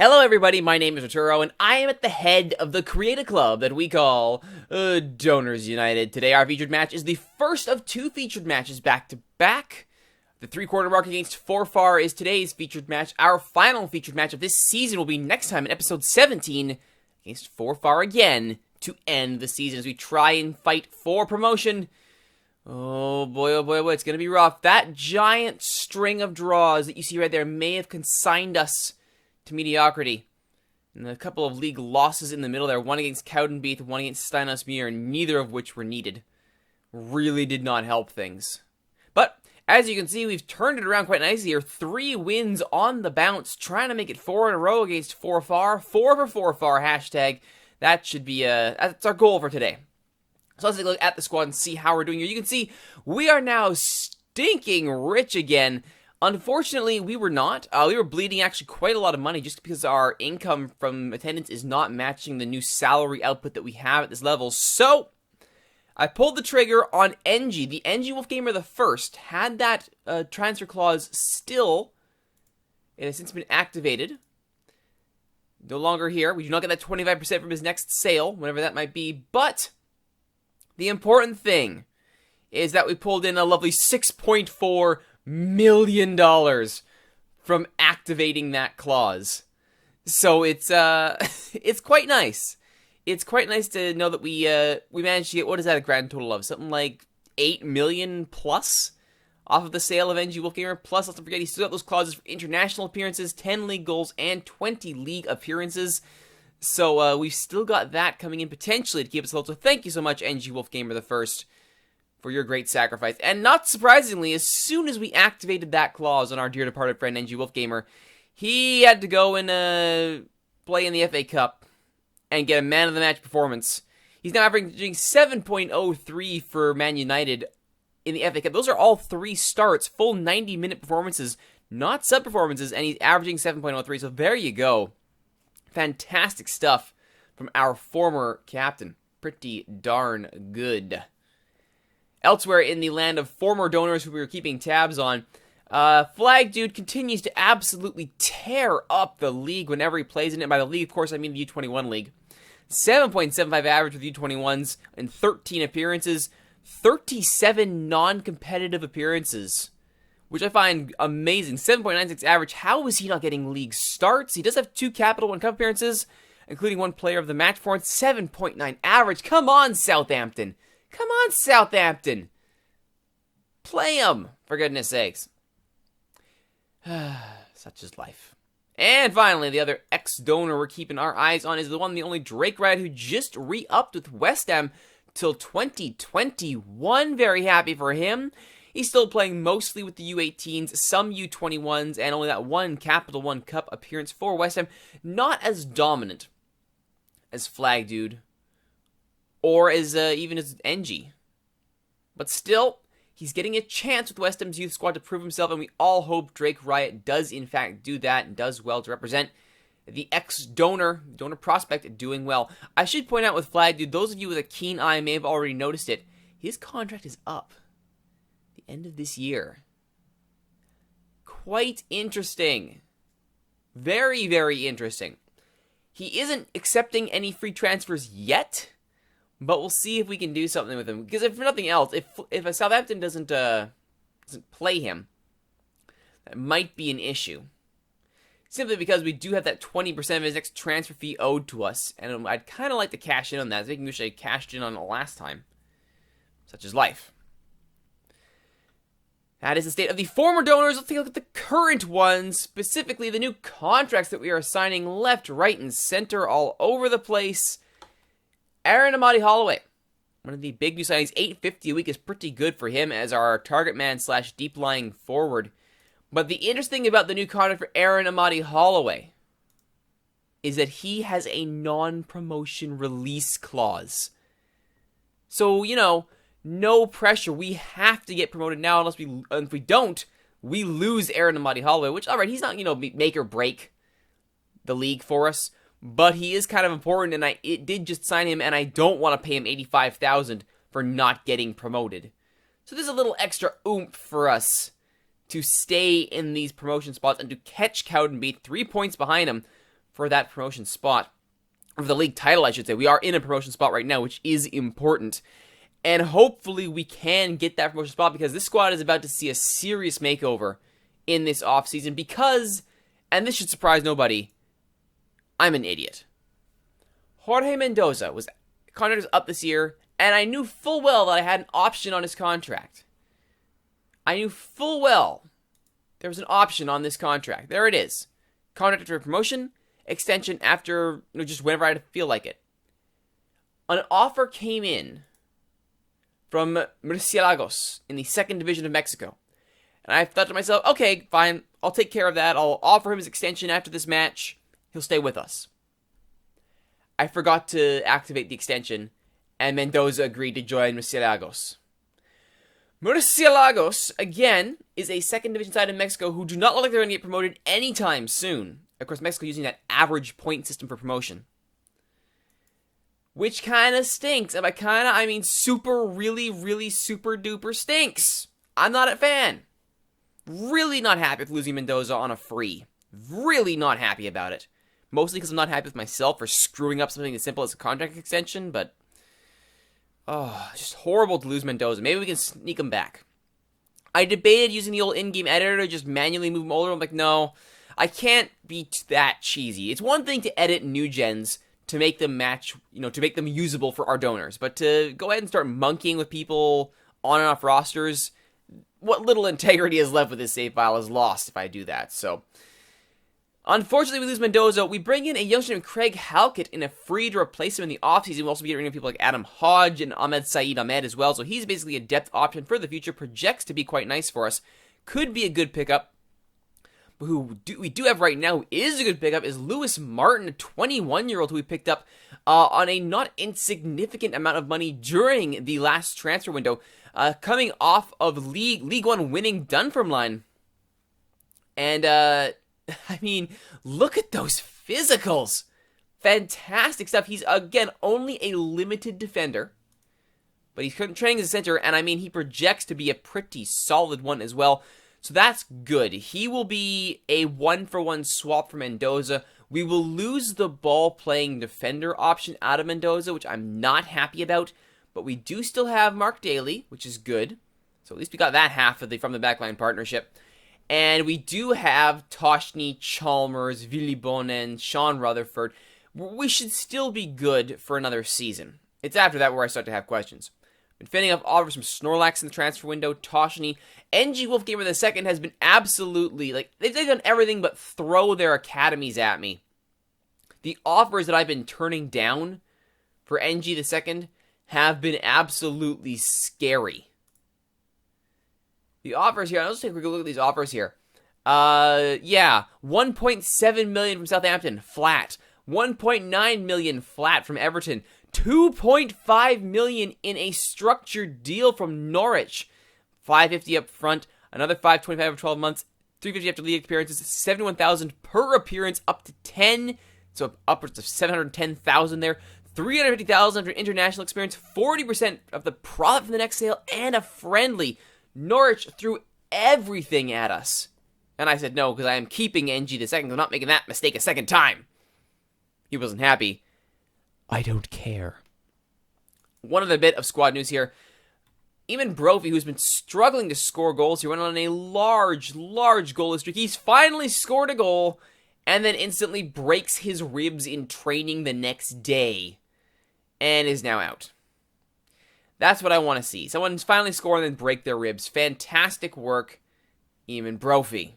Hello everybody, my name is Rituro, and I am at the head of the Create Club that we call Donors United. Today our featured match is the first of two featured matches back-to-back. The three-quarter mark against Forfar is today's featured match. Our final featured match of this season will be next time in episode 17 against Forfar again to end the season as we try and fight for promotion. Oh boy, oh boy, oh boy, it's going to be rough. That giant string of draws that you see right there may have consigned us to mediocrity. And a couple of league losses in the middle there, one against Cowdenbeath, one against Steinasmuir, neither of which were needed. Really did not help things. But, as you can see, we've turned it around quite nicely here. 3 wins on the bounce, trying to make it 4 in a row against Forfar. 4 for Forfar, hashtag. That should be, that's our goal for today. So let's take a look at the squad and see how we're doing here. You can see we are now stinking rich again. Unfortunately, we were not. We were bleeding actually quite a lot of money just because our income from attendance is not matching the new salary output that we have at this level. So, I pulled the trigger on NG. The NG Wolfgamer the First had that transfer clause still. It has since been activated. No longer here. We do not get that 25% from his next sale, whenever that might be. But the important thing is that we pulled in a lovely $6.4 million from activating that clause. So it's it's quite nice. It's quite nice to know that we managed to get, what is that, a grand total of? Something like 8 million plus off of the sale of NG Wolfgamer. Plus, let's not forget, he still got those clauses for international appearances, 10 league goals, and 20 league appearances. So we've still got that coming in potentially to keep us afloat. So thank you so much, NG Wolfgamer the First, for your great sacrifice. And not surprisingly, as soon as we activated that clause on our dear departed friend NG Wolfgamer, he had to go and play in the FA Cup and get a man of the match performance. He's now averaging 7.03 for Man United in the FA Cup. Those are all 3 starts, full 90-minute performances, not sub-performances, and he's averaging 7.03, so there you go. Fantastic stuff from our former captain. Pretty darn good. Elsewhere in the land of former donors who we were keeping tabs on, Flag Dude continues to absolutely tear up the league whenever he plays in it. By the league, of course, I mean the U21 league. 7.75 average with U21s in 13 appearances, 37 non-competitive appearances, which I find amazing. 7.96 average. How is he not getting league starts? He does have 2 Capital One Cup appearances, including 1 player of the match for it. 7.9 average. Come on, Southampton. Come on, Southampton. Play him, for goodness sakes. Such is life. And finally, the other ex-donor we're keeping our eyes on is the one, the only Drake Ride, who just re-upped with West Ham till 2021. Very happy for him. He's still playing mostly with the U18s, some U21s, and only that 1 Capital One Cup appearance for West Ham. Not as dominant as Flag Dude, or as even as NG. But still, he's getting a chance with West Ham's youth squad to prove himself, and we all hope Drake Riot does in fact do that, and does well to represent the ex-donor prospect doing well. I should point out with Flag Dude, those of you with a keen eye may have already noticed it, his contract is up the end of this year. Quite interesting. Very, very interesting. He isn't accepting any free transfers yet, but we'll see if we can do something with him. Because if for nothing else, if a Southampton doesn't play him, that might be an issue. Simply because we do have that 20% of his next transfer fee owed to us, and I'd kind of like to cash in on that. I think I wish I cashed in on it last time. Such is life. That is the state of the former donors. Let's take a look at the current ones, specifically the new contracts that we are signing left, right, and center all over the place. Aaron Amadi Holloway, one of the big new signings. $850 a week is pretty good for him as our target man / deep lying forward. But the interesting about the new contract for Aaron Amadi Holloway is that he has a non-promotion release clause. So, you know, no pressure. We have to get promoted now, if we don't, we lose Aaron Amadi Holloway, which, alright, he's not, make or break the league for us. But he is kind of important, and it did just sign him, and I don't want to pay him $85,000 for not getting promoted. So there's a little extra oomph for us to stay in these promotion spots and to catch Cowdenbeath 3 points behind him for that promotion spot. For the league title, I should say. We are in a promotion spot right now, which is important. And hopefully we can get that promotion spot because this squad is about to see a serious makeover in this offseason because, and this should surprise nobody, I'm an idiot. Jorge Mendoza was contract was up this year, and I knew full well that I had an option on his contract. I knew full well there was an option on this contract. There it is. Contract for promotion, extension after, just whenever I feel like it. An offer came in from Murciélagos in the 2nd Division of Mexico. And I thought to myself, okay, fine, I'll take care of that. I'll offer him his extension after this match. He'll stay with us. I forgot to activate the extension, and Mendoza agreed to join Murciélagos. Murciélagos, again, is a 2nd Division side in Mexico who do not look like they're going to get promoted anytime soon. Of course, Mexico using that average point system for promotion. Which kind of stinks. And by kind of, I mean super, really, really super duper stinks. I'm not a fan. Really not happy with losing Mendoza on a free. Really not happy about it. Mostly because I'm not happy with myself for screwing up something as simple as a contract extension, but just horrible to lose Mendoza. Maybe we can sneak him back. I debated using the old in-game editor to just manually move him over. I'm like, no, I can't be that cheesy. It's one thing to edit new gens to make them match, to make them usable for our donors, but to go ahead and start monkeying with people on and off rosters, what little integrity is left with this save file is lost if I do that. So, unfortunately, we lose Mendoza. We bring in a youngster named Craig Halkett in a free to replace him in the offseason. We'll also be getting rid of people like Adam Hodge and Ahmed Saeed Ahmed as well. So he's basically a depth option for the future. Projects to be quite nice for us. Could be a good pickup. But who we do have right now who is a good pickup is Lewis Martin, a 21-year-old who we picked up on a not insignificant amount of money during the last transfer window. Coming off of League One winning Dunfermline. And, I mean, look at those physicals. Fantastic stuff. He's, again, only a limited defender. But he's training as a center, and I mean, he projects to be a pretty solid one as well. So that's good. He will be a one-for-one swap for Mendoza. We will lose the ball-playing defender option out of Mendoza, which I'm not happy about. But we do still have Mark Daly, which is good. So at least we got that half of from the backline partnership. And we do have Toshny, Chalmers, Willy Bonen, Sean Rutherford. We should still be good for another season. It's after that where I start to have questions. Been fending off offers from Snorlax in the transfer window, Toshny. NG Wolfgamer II has been absolutely, they've done everything but throw their academies at me. The offers that I've been turning down for NG II have been absolutely scary. The offers here, let's take a quick look at these offers here. 1.7 million from Southampton, flat. 1.9 million flat from Everton. 2.5 million in a structured deal from Norwich. 550 up front, another 525 over 12 months, 350 after league appearances, 71,000 per appearance, up to 10, so upwards of 710,000 there. 350,000 for international experience, 40% of the profit from the next sale, and a friendly. Norwich threw everything at us. And I said no, because I am keeping NG II. I'm not making that mistake a second time. He wasn't happy. I don't care. One other bit of squad news here. Eamon Brophy, who's been struggling to score goals, he went on a large goalless streak. He's finally scored a goal, and then instantly breaks his ribs in training the next day, and is now out. That's what I want to see. Someone's finally score and then break their ribs. Fantastic work, Eamon Brophy.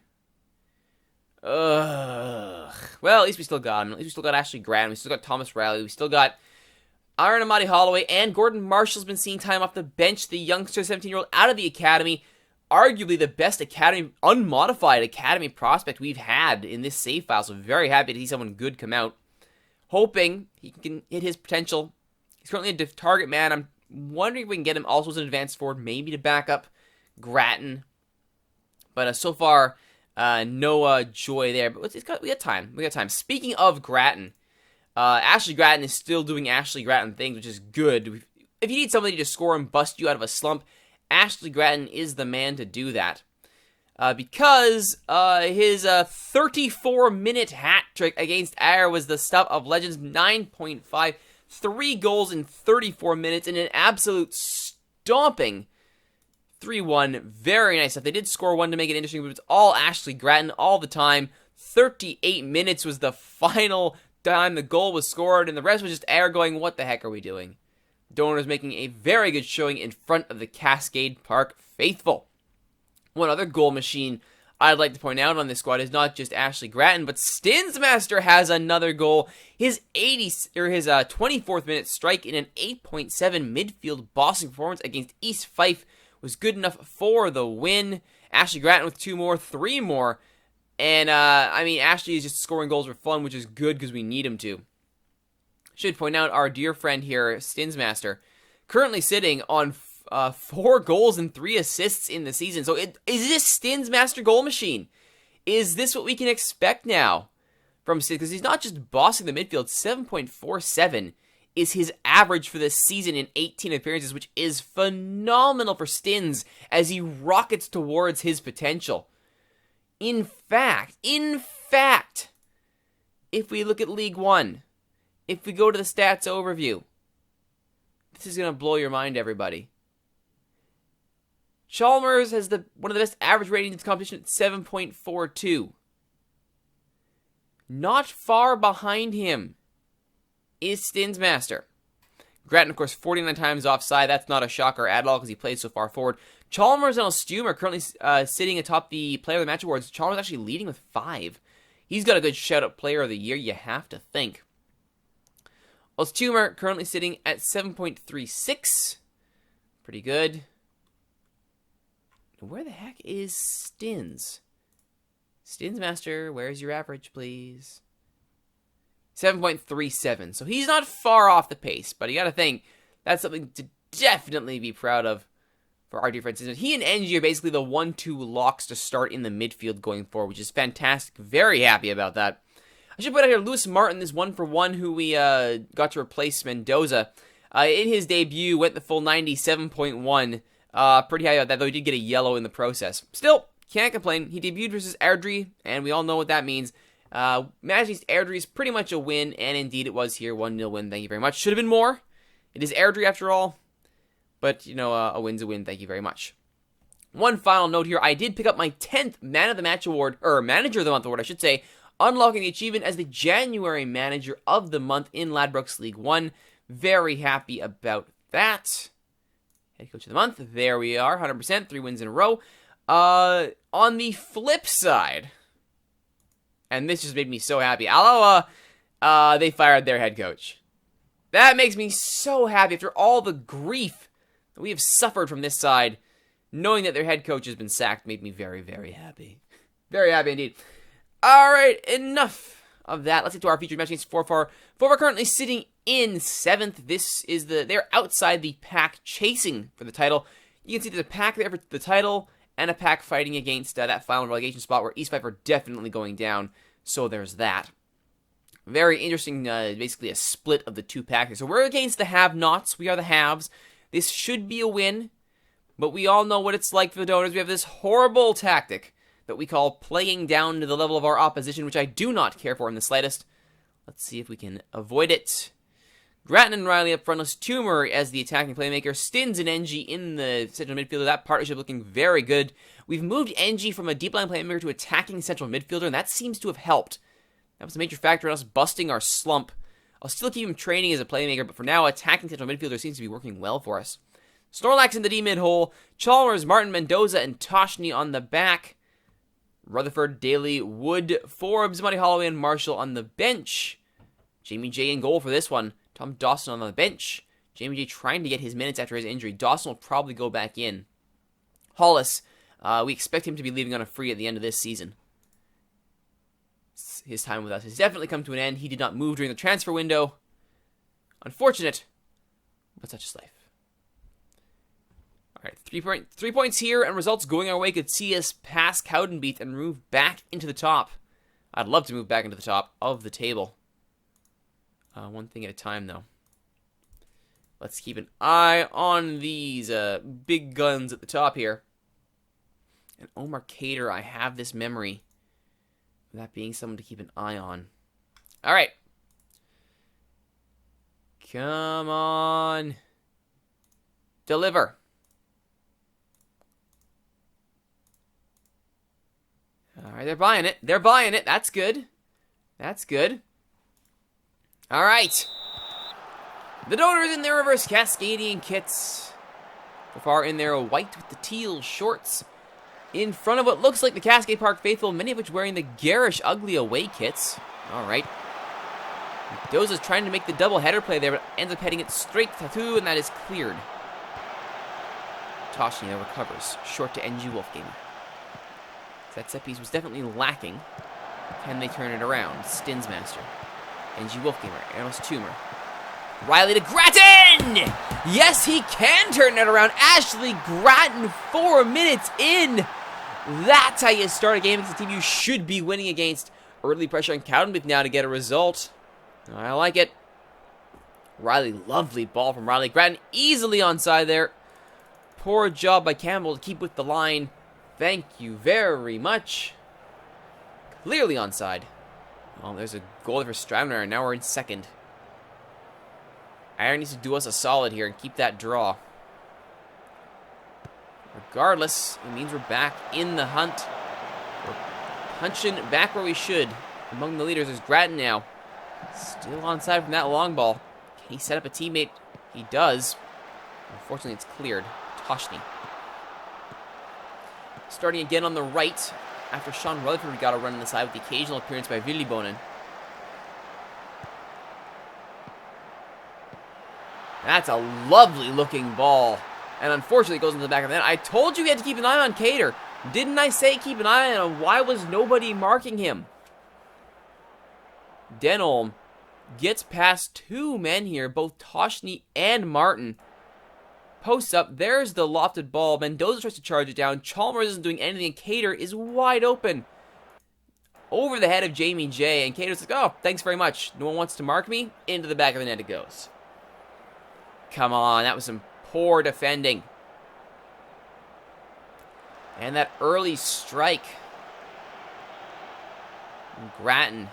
Ugh. Well, at least we still got him. At least we still got Ashley Grant. We still got Thomas Riley. We still got Aaron Amadi Holloway. And Gordon Marshall's been seeing time off the bench. The youngster, 17-year-old, out of the academy. Arguably the best academy, unmodified academy prospect we've had in this save file. So very happy to see someone good come out. Hoping he can hit his potential. He's currently a target man. I'm wondering if we can get him also as an advanced forward. Maybe to back up Grattan. But so far, no joy there. But we got time. We got time. Speaking of Grattan, Ashley Grattan is still doing Ashley Grattan things, which is good. If you need somebody to score and bust you out of a slump, Ashley Grattan is the man to do that. because his 34-minute hat trick against Aarrrrrrgghhhhh was the stuff of legends. 9.5, 3 goals in 34 minutes in an absolute stomping 3-1. Very nice stuff. They did score one to make it interesting, but it's all Ashley Grattan all the time. 38 minutes was the final time the goal was scored, and the rest was just Aarrrrrrgghhhhh going, what the heck are we doing? Donors making a very good showing in front of the Cascade Park faithful. One other goal machine I'd like to point out on this squad is not just Ashley Grattan, but Stinsmaster has another goal. His 24th minute strike in an 8.7 midfield bossing performance against East Fife was good enough for the win. Ashley Grattan with 2 more, 3 more. And, Ashley is just scoring goals for fun, which is good because we need him to. Should point out our dear friend here, Stinsmaster, currently sitting on 4 goals and 3 assists in the season. So is this Stinsmaster goal machine? Is this what we can expect now from Stins? Because he's not just bossing the midfield. 7.47 is his average for this season in 18 appearances, which is phenomenal for Stins as he rockets towards his potential. In fact, if we look at League One, if we go to the stats overview, this is going to blow your mind, everybody. Chalmers has one of the best average ratings in the competition at 7.42. Not far behind him is Stinsmaster. Grattan, of course, 49 times offside. That's not a shocker at all because he plays so far forward. Chalmers and Ostum are currently sitting atop the Player of the Match awards. Chalmers actually leading with 5. He's got a good shout-out Player of the Year, you have to think. Ostum currently sitting at 7.36. Pretty good. Where the heck is Stins? Stinsmaster, where's your average, please? 7.37. So he's not far off the pace, but you gotta think, that's something to definitely be proud of for our dear friend Stinsmaster. He and NG are basically the 1-2 locks to start in the midfield going forward, which is fantastic. Very happy about that. I should put out here, Lewis Martin is 1-for-1, who we got to replace Mendoza. In his debut, went the full 97.1. Pretty high about that, though he did get a yellow in the process. Still, can't complain. He debuted versus Aarrrrrrgghhhhh, and we all know what that means. Match against Aarrrrrrgghhhhh is pretty much a win, and indeed it was here. 1-0 win, thank you very much. Should have been more. It is Aarrrrrrgghhhhh after all. But, a win's a win, thank you very much. One final note here. I did pick up my 10th Man of the Match award, or Manager of the Month award, I should say, unlocking the achievement as the January Manager of the Month in Ladbrokes League 1. Very happy about that. Head coach of the month. There we are. 100%. 3 wins in a row. On the flip side, and this just made me so happy, Aloha, they fired their head coach. That makes me so happy after all the grief that we have suffered from this side. Knowing that their head coach has been sacked made me very, very happy. Very happy indeed. Alright, enough of that. Let's get to our featured match against Forfar. Forfar currently sitting in 7th. They're outside the pack chasing for the title. You can see there's a pack there for the title and a pack fighting against that final relegation spot where East Fife are definitely going down. So there's that. Very interesting, basically a split of the 2 packs. So we're against the have-nots. We are the haves. This should be a win, but we all know what it's like for the donors. We have this horrible tactic that we call playing down to the level of our opposition, which I do not care for in the slightest. Let's see if we can avoid it. Grattan and Riley up front, Tumor as the attacking playmaker, Stins and NG in the central midfielder. That partnership looking very good. We've moved NG from a deep line playmaker to attacking central midfielder, and that seems to have helped. That was a major factor in us busting our slump. I'll still keep him training as a playmaker, but for now, attacking central midfielder seems to be working well for us. Snorlax in the D mid hole, Chalmers, Martin, Mendoza, and Toshni on the back. Rutherford, Daly, Wood, Forbes, Muddy Holloway, and Marshall on the bench. Jamie J in goal for this one. Tom Dawson on the bench. Jamie J trying to get his minutes after his injury. Dawson will probably go back in. Hollis, we expect him to be leaving on a free at the end of this season. His time with us has definitely come to an end. He did not move during the transfer window. Unfortunate, but such is life. Alright, 3 points here, and results going our way could see us pass Cowdenbeath and move back into the top. I'd love to move back into the top of the table. One thing at a time, though. Let's keep an eye on these big guns at the top here. And Omar Cater, I have this memory of that being someone to keep an eye on. All right. Come on. Deliver. All right, they're buying it. They're buying it. That's good. That's good. All right. The donors in their reverse Cascadian kits. So far in their white with the teal shorts. In front of what looks like the Cascade Park faithful, many of which wearing the garish, ugly away kits. All right. Mendoza's trying to make the double header play there, but ends up heading it straight to Tattoo, and that is cleared. Toshi now recovers. Short to NG Wolfgamer. That set piece was definitely lacking. Can they turn it around? Stinsmaster. NG Wolfgamer. Eros Tumor. Riley to Grattan! Yes, he can turn it around. Ashley Grattan, 4 minutes in. That's how you start a game against a team you should be winning against. Early pressure on Cowdenbeath now to get a result. I like it. Riley, lovely ball from Riley. Grattan easily onside there. Poor job by Campbell to keep with the line. Thank you very much. Clearly onside. Oh, there's a goal for Stravner, and now we're in second. Iron needs to do us a solid here and keep that draw. Regardless, it means we're back in the hunt. We're punching back where we should. Among the leaders, there's Grattan now. Still onside from that long ball. Can he set up a teammate? He does. Unfortunately, it's cleared. Toshny. Starting again on the right after Sean Rutherford got a run on the side with the occasional appearance by Villibonen. That's a lovely looking ball. And unfortunately it goes into the back of the net. I told you we had to keep an eye on Cater. Didn't I say keep an eye on him? Why was nobody marking him? Denholm gets past 2 men here, both Toshny and Martin. Posts up, there's the lofted ball. Mendoza tries to charge it down. Chalmers isn't doing anything, and Cater is wide open. Over the head of Jamie J, and Cater's like, oh, thanks very much. No one wants to mark me. Into the back of the net it goes. Come on, that was some poor defending. And that early strike. And Grattan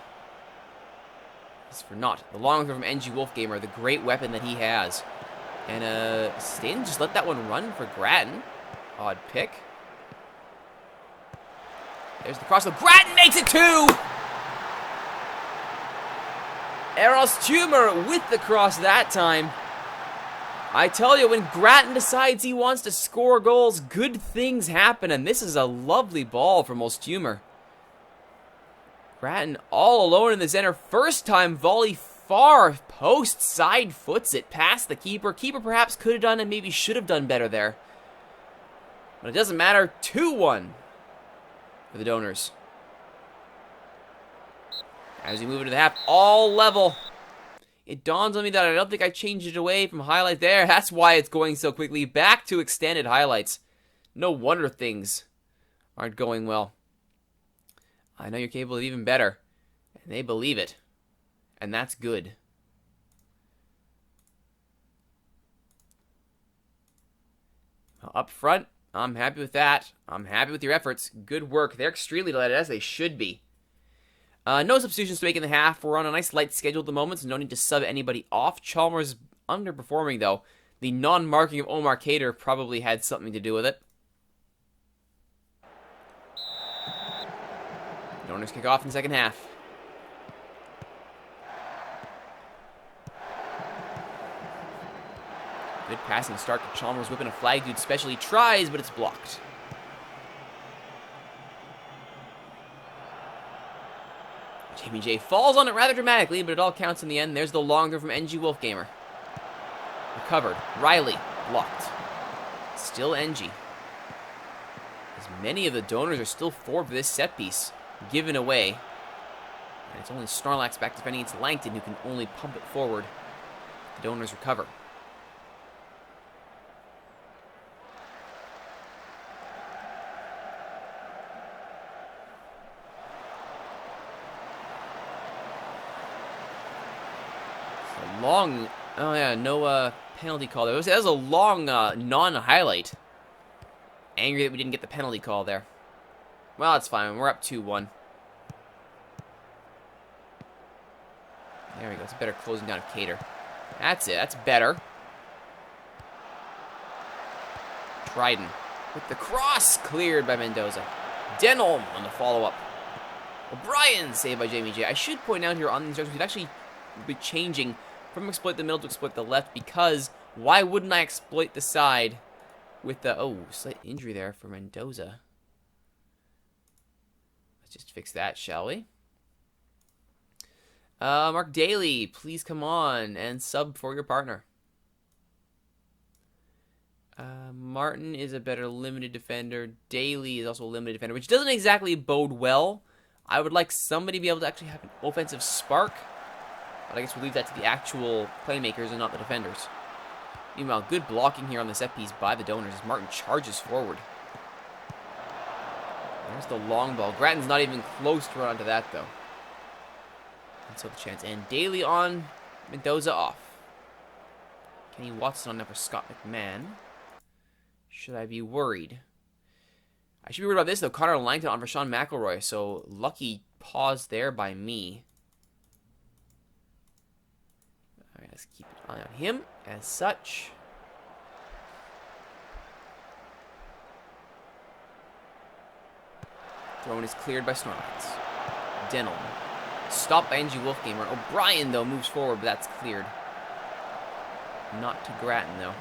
is for naught. The long throw from NG Wolfgamer, the great weapon that he has. And Stan just let that one run for Grattan. Odd pick. There's the cross. Grattan makes it 2! Eros Tumor with the cross that time. I tell you, when Grattan decides he wants to score goals, good things happen, and this is a lovely ball from Tumor. Grattan all alone in the center. First time volley far post, side foots it past the keeper. Keeper perhaps could have done and maybe should have done better there. But it doesn't matter. 2-1 for the donors. As we move into the half, all level. It dawns on me that I don't think I changed it away from highlight there. That's why it's going so quickly. Back to extended highlights. No wonder things aren't going well. I know you're capable of even better. And they believe it. And that's good. Up front, I'm happy with that. I'm happy with your efforts. Good work. They're extremely delighted, as they should be. No substitutions to make in the half. We're on a nice light schedule at the moment, so no need to sub anybody off. Chalmers underperforming, though. The non-marking of Omar Cater probably had something to do with it. Donors kick off in the second half. Good passing start to Chalmers, whipping a flag dude special. He tries, but it's blocked. Jamie J falls on it rather dramatically, but it all counts in the end. There's the long throw from NG Wolfgamer. Recovered. Riley blocked. Still NG. As many of the donors are still forward for this set piece. Given away. And it's only Snorlax back defending against Langton who can only pump it forward. The donors recover. Long, oh yeah, no penalty call there. That was a long non-highlight. Angry that we didn't get the penalty call there. Well, it's fine. We're up 2-1. There we go. It's a better closing down of Cater. That's it. That's better. Dryden with the cross. Cleared by Mendoza. Denholm on the follow-up. O'Brien saved by Jamie J. I should point out here on the instructions, we've actually been changing from exploit the middle to exploit the left, because why wouldn't I exploit the side with the... Oh, slight injury there for Mendoza. Let's just fix that, shall we? Mark Daly, please come on and sub for your partner. Martin is a better limited defender. Daly is also a limited defender, which doesn't exactly bode well. I would like somebody to be able to actually have an offensive spark, but I guess we'll leave that to the actual playmakers and not the defenders. Meanwhile, good blocking here on the set piece by the Donors as Martin charges forward. There's the long ball. Grattan's not even close to run onto that, though. And so the chance. And Daly on, Mendoza off. Kenny Watson on there for Scott McMahon. Should I be worried? I should be worried about this, though. Connor Langton on for Sean McElroy. So, lucky pause there by me. Alright, let's keep an eye on him as such. Throwing is cleared by Snorlax. Denholm. Stopped by NG Wolfgamer. O'Brien, though, moves forward, but that's cleared. Not to Grattan, though.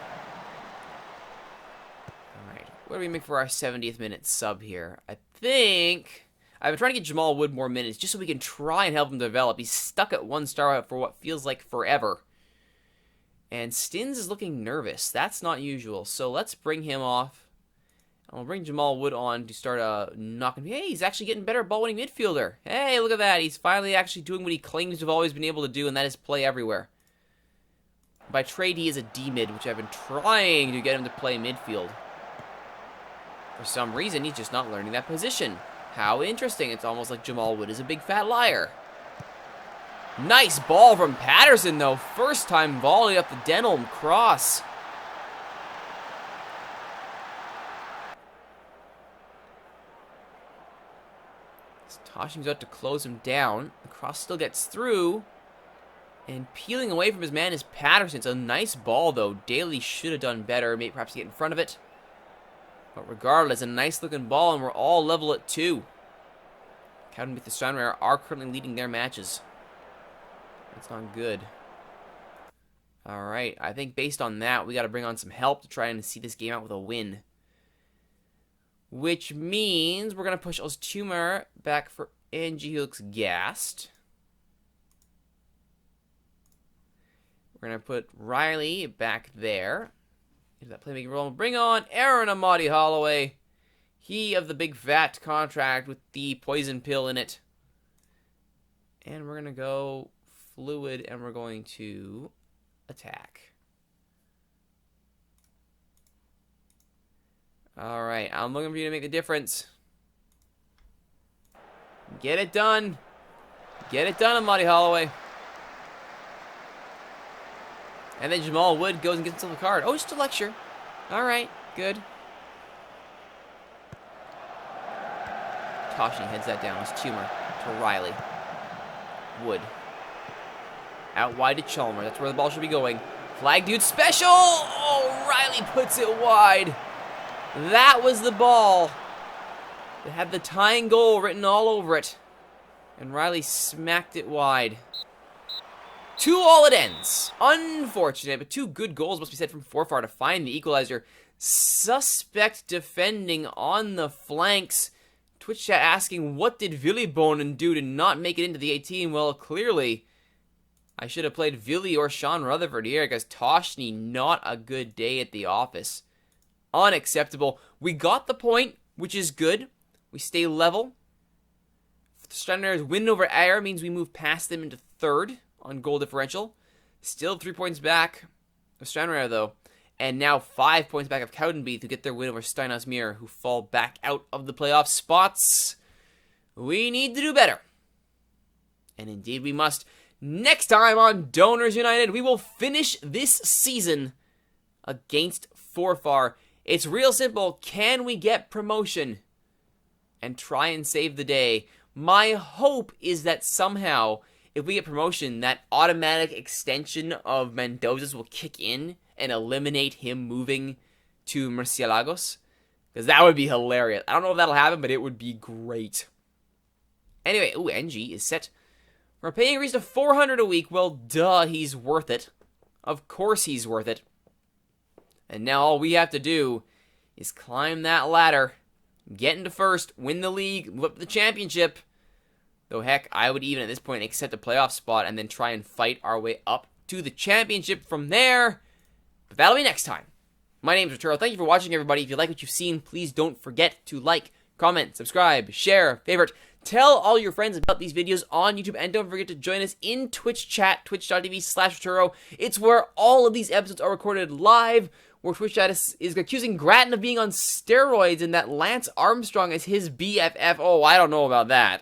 Alright, what do we make for our 70th minute sub here? I think... I've been trying to get Jamal Wood more minutes just so we can try and help him develop. He's stuck at 1 star for what feels like forever. And Stins is looking nervous. That's not usual. So let's bring him off. And we'll bring Jamal Wood on to start knocking... Hey, he's actually getting better ball-winning midfielder. Hey, look at that. He's finally actually doing what he claims to have always been able to do, and that is play everywhere. By trade, he is a D-mid, which I've been trying to get him to play midfield. For some reason, he's just not learning that position. How interesting. It's almost like Jamal Wood is a big fat liar. Nice ball from Patterson, though. First time volley up the Denholm cross. Toshing's out to close him down. The cross still gets through. And peeling away from his man is Patterson. It's a nice ball, though. Daly should have done better. Maybe perhaps get in front of it. But regardless, a nice-looking ball, and we're all level at 2. Cowden with the Steinmeier are currently leading their matches. That's not good. Alright, I think based on that, we got to bring on some help to try and see this game out with a win. Which means we're going to push Oztumar back for Angie, who looks gassed. We're going to put Riley back there. Into that playmaking role. Bring on Aaron Amadi Holloway. He of the big fat contract with the poison pill in it. And we're going to go fluid, and we're going to attack. Alright, I'm looking for you to make the difference. Get it done. Get it done, Amadi Holloway. And then Jamal Wood goes and gets himself a card. Oh, just a lecture. Alright, good. Toshing heads that down. It's Tumor to Riley. Wood. Out wide to Chalmers. That's where the ball should be going. Flag dude special! Oh, Riley puts it wide. That was the ball. It had the tying goal written all over it. And Riley smacked it wide. 2-2 it ends. Unfortunate, but 2 good goals must be said from Forfar to find the equalizer. Suspect defending on the flanks. Twitch chat asking, what did Villibonen do to not make it into the 18? Well, clearly, I should have played Villy or Sean Rutherford here, because Toshny, not a good day at the office. Unacceptable. We got the point, which is good. We stay level. The Steinmeier's win over Ayer means we move past them into 3rd on goal differential. Still 3 points back of Steinmeier, though. And now 5 points back of Cowdenbeath, who get their win over Steinasmere, who fall back out of the playoff spots. We need to do better. And indeed we must. Next time on Donors United, we will finish this season against Forfar. It's real simple. Can we get promotion? and try and save the day. My hope is that somehow, if we get promotion, that automatic extension of Mendoza's will kick in and eliminate him moving to Murciélagos. Because that would be hilarious. I don't know if that'll happen, but it would be great. Anyway, NG is set. We're paying increase to 400 a week. Well, duh, he's worth it. Of course he's worth it. And now all we have to do is climb that ladder, get into first, win the league, move up to the championship. Though, heck, I would even at this point accept a playoff spot and then try and fight our way up to the championship from there. But that'll be next time. My name's Rituro. Thank you for watching, everybody. If you like what you've seen, please don't forget to like, comment, subscribe, share, favorite. Tell all your friends about these videos on YouTube, and don't forget to join us in Twitch chat, twitch.tv/Rituro. It's where all of these episodes are recorded live, where Twitch chat is accusing Grattan of being on steroids and that Lance Armstrong is his BFF. Oh, I don't know about that.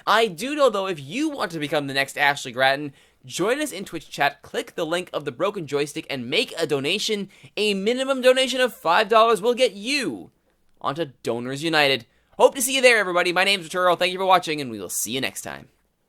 I do know, though, if you want to become the next Ashley Grattan, join us in Twitch chat, click the link of the broken joystick, and make a donation. A minimum donation of $5 will get you onto Donors United. Hope to see you there, everybody. My name's Rituro. Thank you for watching, and we will see you next time.